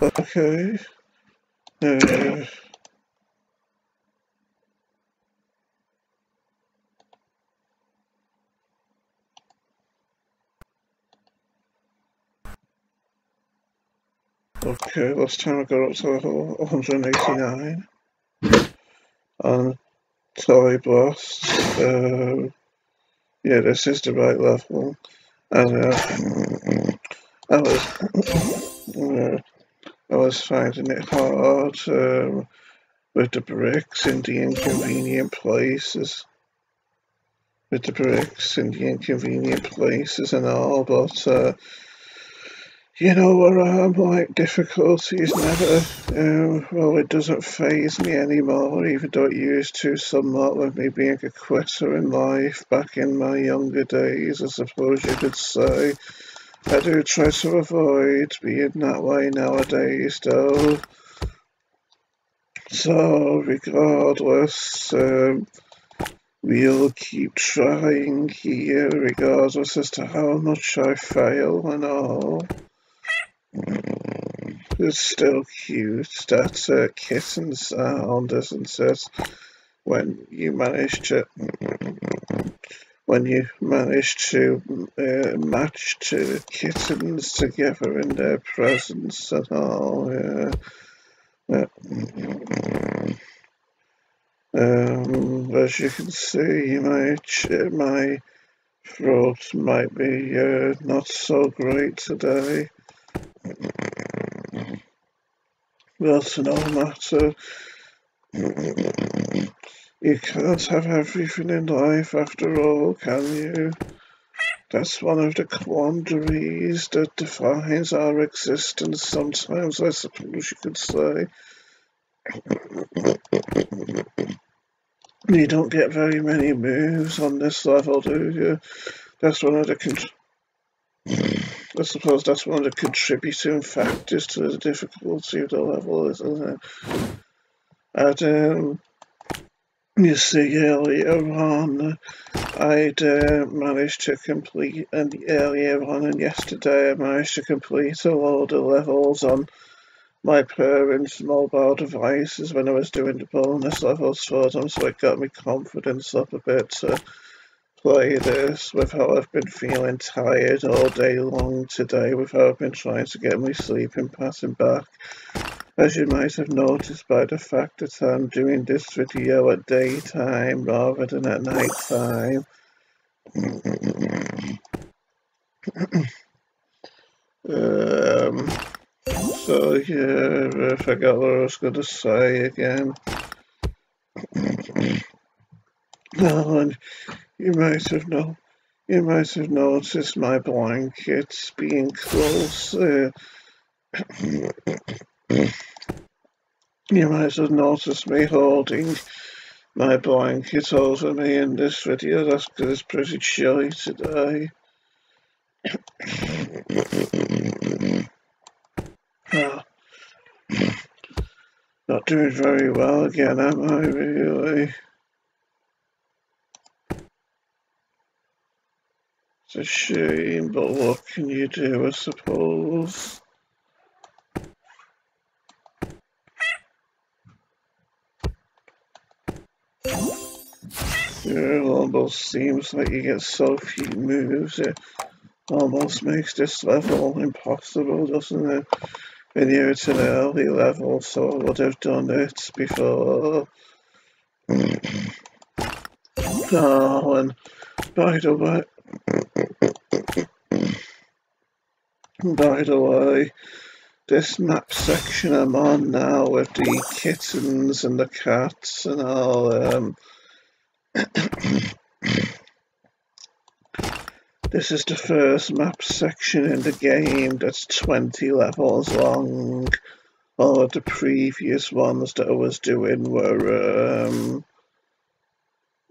Okay. Okay, last time I got up to level 189 on Toy Blast. Yeah, this is the right level. And I was finding it hard with the bricks in the inconvenient places. With the bricks in the inconvenient places and all, but you know where I'm like, difficulties never, well, it doesn't faze me anymore, even though it used to somewhat with me being a quitter in life back in my younger days, I suppose you could say. I do try to avoid being that way nowadays, though. So, regardless, we'll keep trying here, regardless as to how much I fail and all. It's still cute, that kitten sound, isn't it? When you manage to match two kittens together in their presence and all. Yeah. As you can see, my throat might be not so great today. That's no matter. You can't have everything in life after all, can you? That's one of the quandaries that defines our existence sometimes, I suppose you could say. You don't get very many moves on this level, do you? That's one of the I suppose that's one of the contributing factors to the difficulty of the level, isn't it? And you see, earlier on, I'd managed to complete, and earlier on and yesterday I managed to complete a load of levels on my parents' mobile devices when I was doing the bonus levels for them, so it got me confidence up a bit to play this with how I've been feeling tired all day long today, with how I've been trying to get my sleeping pattern back. As you might have noticed by the fact that I'm doing this video at daytime rather than at night time. So yeah, I forgot what I was going to say again. Oh, and you might have noticed my blankets being close. You might have noticed me holding my blanket over me in this video. That's because it's pretty chilly today. Oh, not doing very well again, am I, really? It's a shame, but what can you do, I suppose? It almost seems like you get so few moves, it almost makes this level impossible, doesn't it? And here it's an early level, so I would have done it before. Oh, and by the way, this map section I'm on now with the kittens and the cats and all, this is the first map section in the game that's 20 levels long. All of the previous ones that I was doing were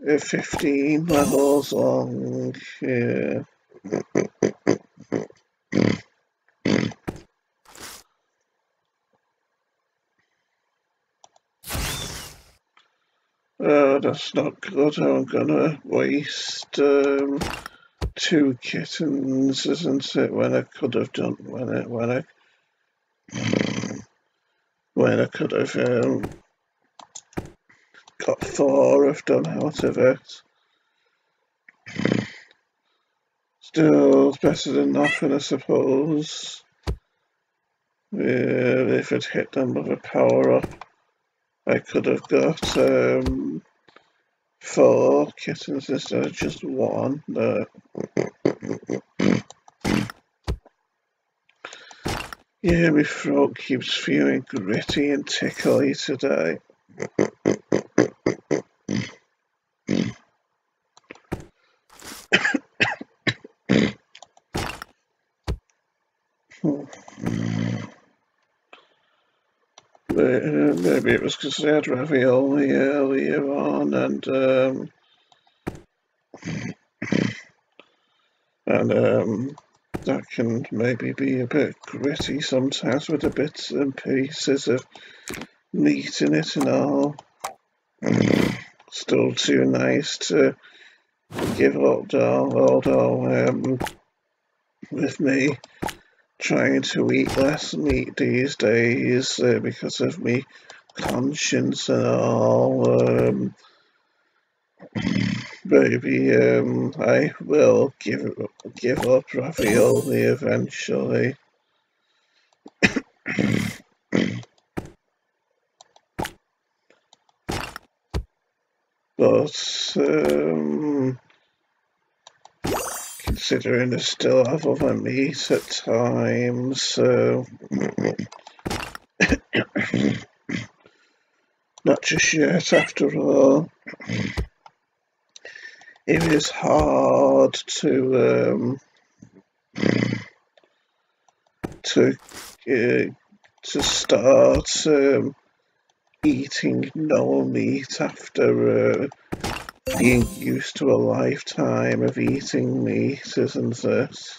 15 levels long. Yeah. That's not good. I'm gonna waste 2 kittens, isn't it? When I could have done when I could have got 4 of done out of it. Still better than nothing, I suppose. If I'd hit them with a power-up, I could have got 4 kittens instead of just 1. Yeah, my throat keeps feeling gritty and tickly today. Maybe it was because I had ravioli earlier on, and that can maybe be a bit gritty sometimes with the bits and pieces of meat in it and all. Still too nice to give up though, although with me trying to eat less meat these days because of me conscience and all, maybe I will give up ravioli eventually. But considering I still have other meat at times, not just yet after all. It is hard to start eating no meat after being used to a lifetime of eating meat, isn't it?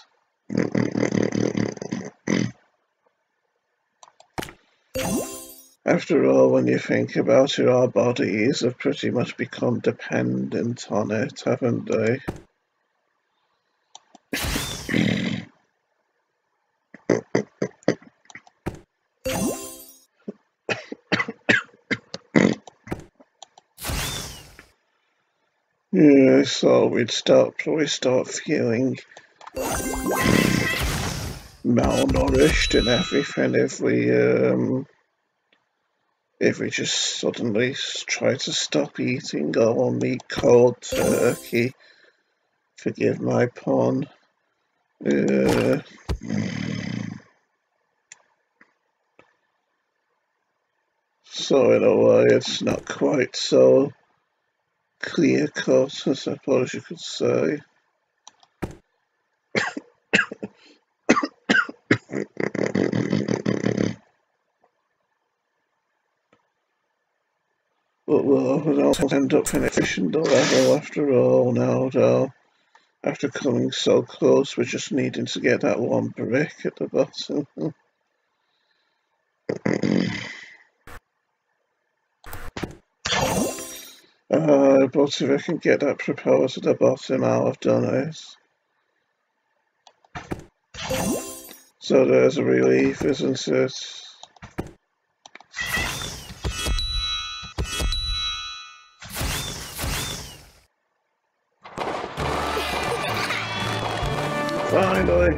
After all, when you think about it, our bodies have pretty much become dependent on it, haven't they? Yeah, so we'd probably start feeling malnourished and everything if we just suddenly try to stop eating all meat cold turkey. Forgive my pun. So in a way, it's not quite so clear cut, I suppose you could say. But we'll end up finishing the level after all now, though. After coming so close, we're just needing to get that one brick at the bottom. But if I can get that propeller to the bottom, I'll have done it. So there's a relief, isn't it? Finally!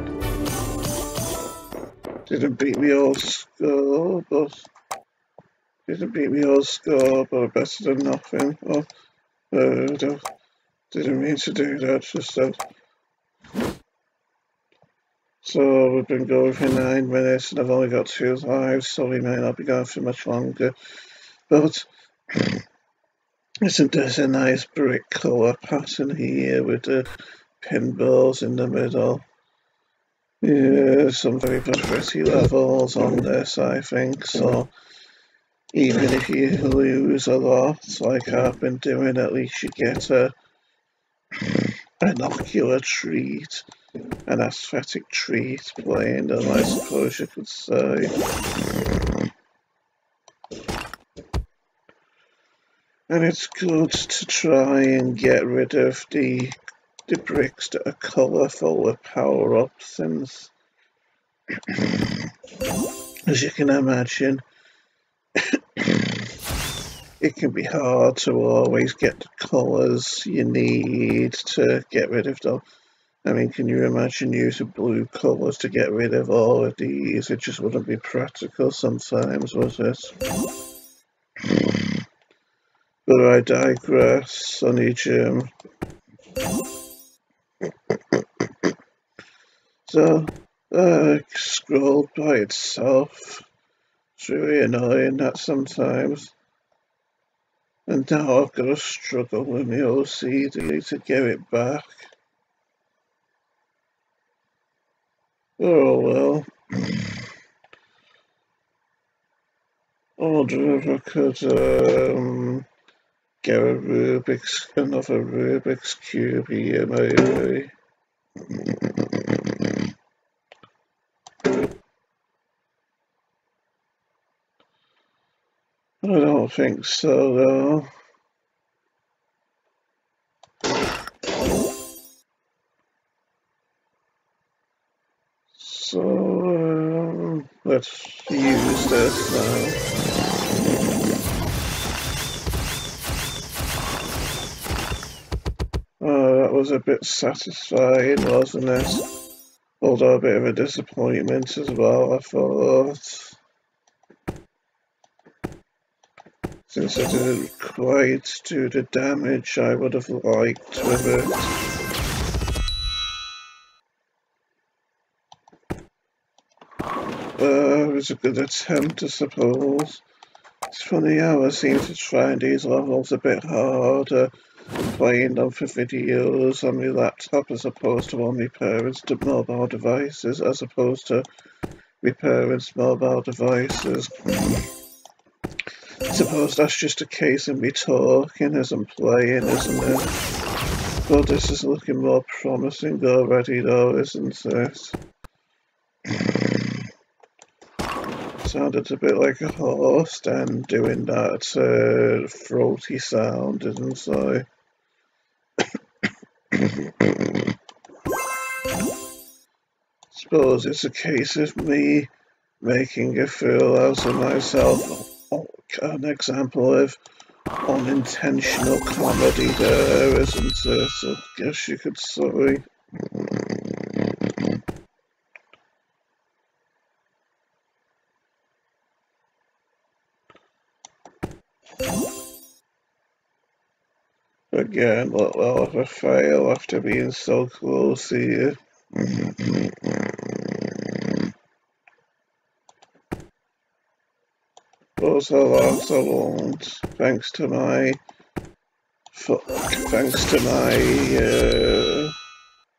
Didn't beat me old score, but better than nothing. Oh, didn't mean to do that, just that. So we've been going for 9 minutes and I've only got 2 lives, so we may not be going for much longer. But isn't this a nice brick colour pattern here with the pinballs in the middle? Yeah, some very pretty levels on this, I think, so even if you lose a lot, like I've been doing, at least you get an ocular treat, an aesthetic treat playing them, I suppose you could say. And it's good to try and get rid of the bricks that are colourful with power-ups, since as you can imagine, it can be hard to always get the colours you need to get rid of them. I mean, can you imagine using blue colours to get rid of all of these? It just wouldn't be practical sometimes, would it? But I digress, Sonny Jim. So, scrolled by itself. It's really annoying that sometimes. And now I've got to struggle with my OCD to get it back. Oh well. I wonder if I could get another Rubik's Cube here maybe. I don't think so though. So let's use this now. Oh, that was a bit satisfying, wasn't it? Although a bit of a disappointment as well, I thought. Since I didn't quite do the damage I would have liked with it. It was a good attempt, I suppose. It's funny how I seem to find these levels a bit harder playing them for videos on my laptop as opposed to on my parents' mobile devices, as opposed to my parents' mobile devices. I suppose that's just a case of me talking as I'm playing, isn't it? But this is looking more promising already though, isn't it? Sounded a bit like a horse then doing that throaty sound, didn't I? Suppose it's a case of me making a fool out of myself. An example of unintentional comedy there, isn't it? I guess you could say. Again, well, if I fail after being so close here. Also, I won't, thanks to my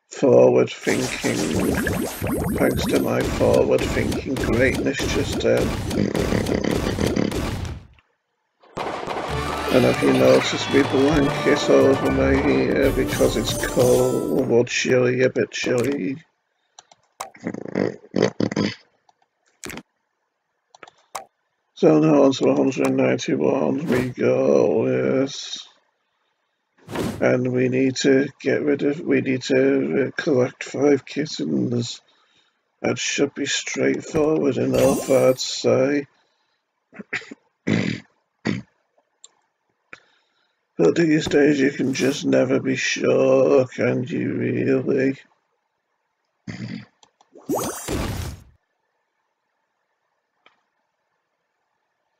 forward thinking greatness just then. And have you noticed me blanket over my ear because it's cold or chilly, a bit chilly? So now on to 191 we go, yes. And we need to collect 5 kittens. That should be straightforward enough, I'd say. But these days you can just never be sure, can you really?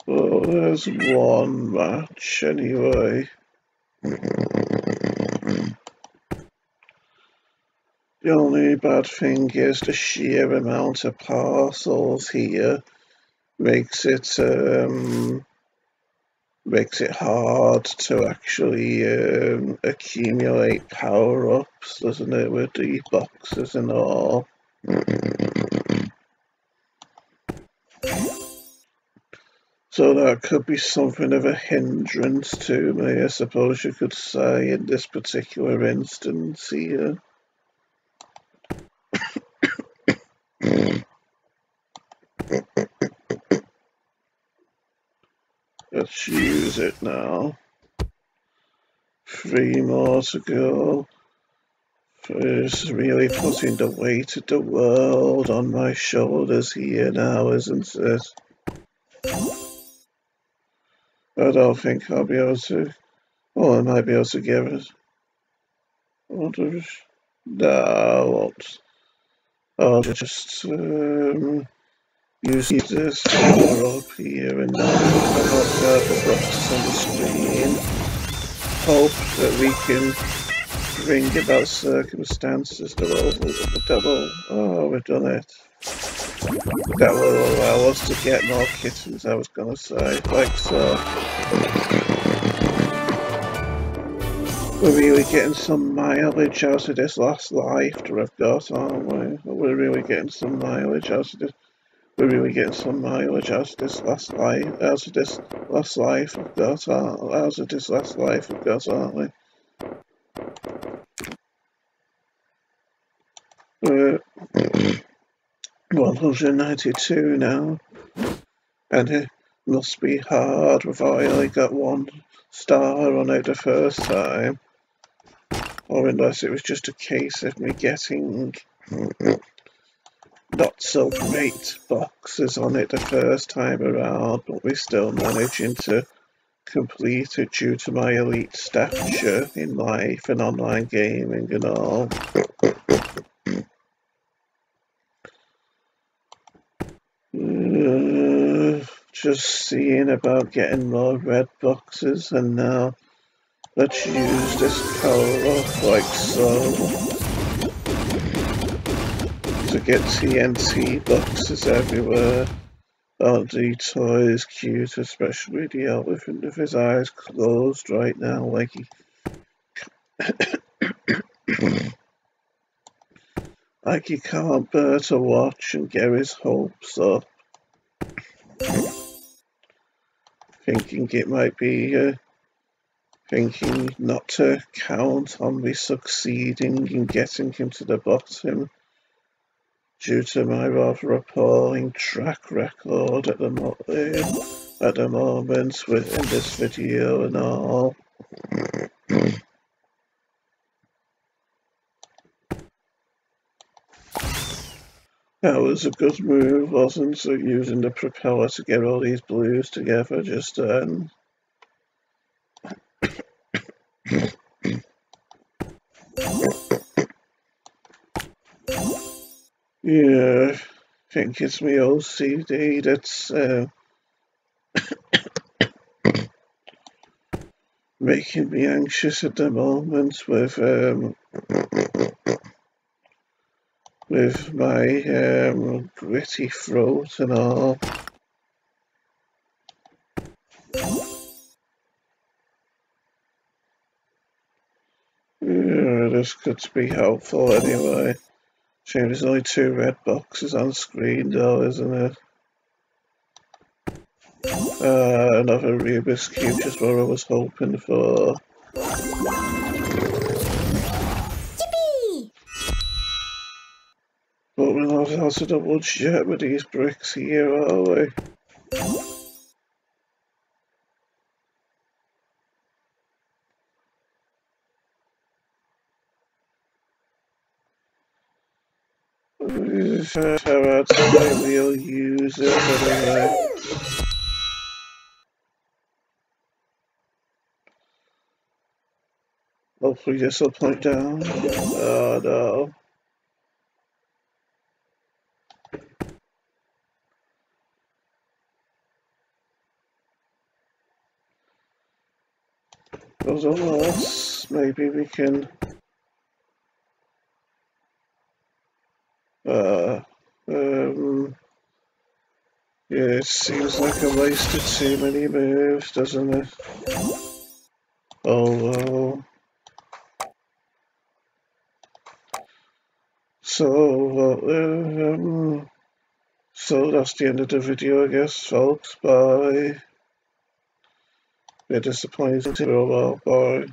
Well, there's one match anyway. The only bad thing is the sheer amount of parcels here makes it hard to actually accumulate power-ups, doesn't it, with the boxes and all. So that could be something of a hindrance to me, I suppose you could say, in this particular instance here. Let's use it now. 3 more to go. It's really putting the weight of the world on my shoulders here now, isn't it? I don't think I'll be able to. Oh, I might be able to give it. No, I won't. I'll just use this camera up here and not the boxes on the screen. Hope that we can bring about circumstances that will. Oh, we've done it. That will allow us to get more kittens, I was gonna say, like so. We're really getting some mileage out of this last life that I've got, aren't we? We're really getting some mileage out of this. We're really getting some mileage out of this last life. Out of this last life I've got, out of this last life I've got, aren't we? 192 now, and it must be hard. We've only got 1 star on it the first time. Or unless it was just a case of me getting not so great boxes on it the first time around, but we're still managing to complete it due to my elite stature in life and online gaming and all. Just seeing about getting more red boxes, and now let's use this power up like so to get TNT boxes everywhere. Oh, the toy is cute, especially the elephant with his eyes closed right now, like he like he can't bear to watch and get his hopes up. Thinking it might be thinking not to count on me succeeding in getting him to the bottom due to my rather appalling track record at the moment within this video and all. That was a good move, wasn't it, using the propeller to get all these blues together just then. Yeah, I think it's me OCD that's making me anxious at the moment with my gritty throat and all. Yeah, this could be helpful anyway. Shame there's only 2 red boxes on screen though, isn't it? Another Rubik's Cube, just what I was hoping for. Yippee! But we're not out of the woods yet with these bricks here, are we? We'll use it anyway. Hopefully this will point down. Oh no. There's a loss. Maybe we can yeah, it seems like I wasted too many moves, doesn't it? Oh well. So that's the end of the video, I guess, folks. Bye. Bit disappointing to go out. Bye.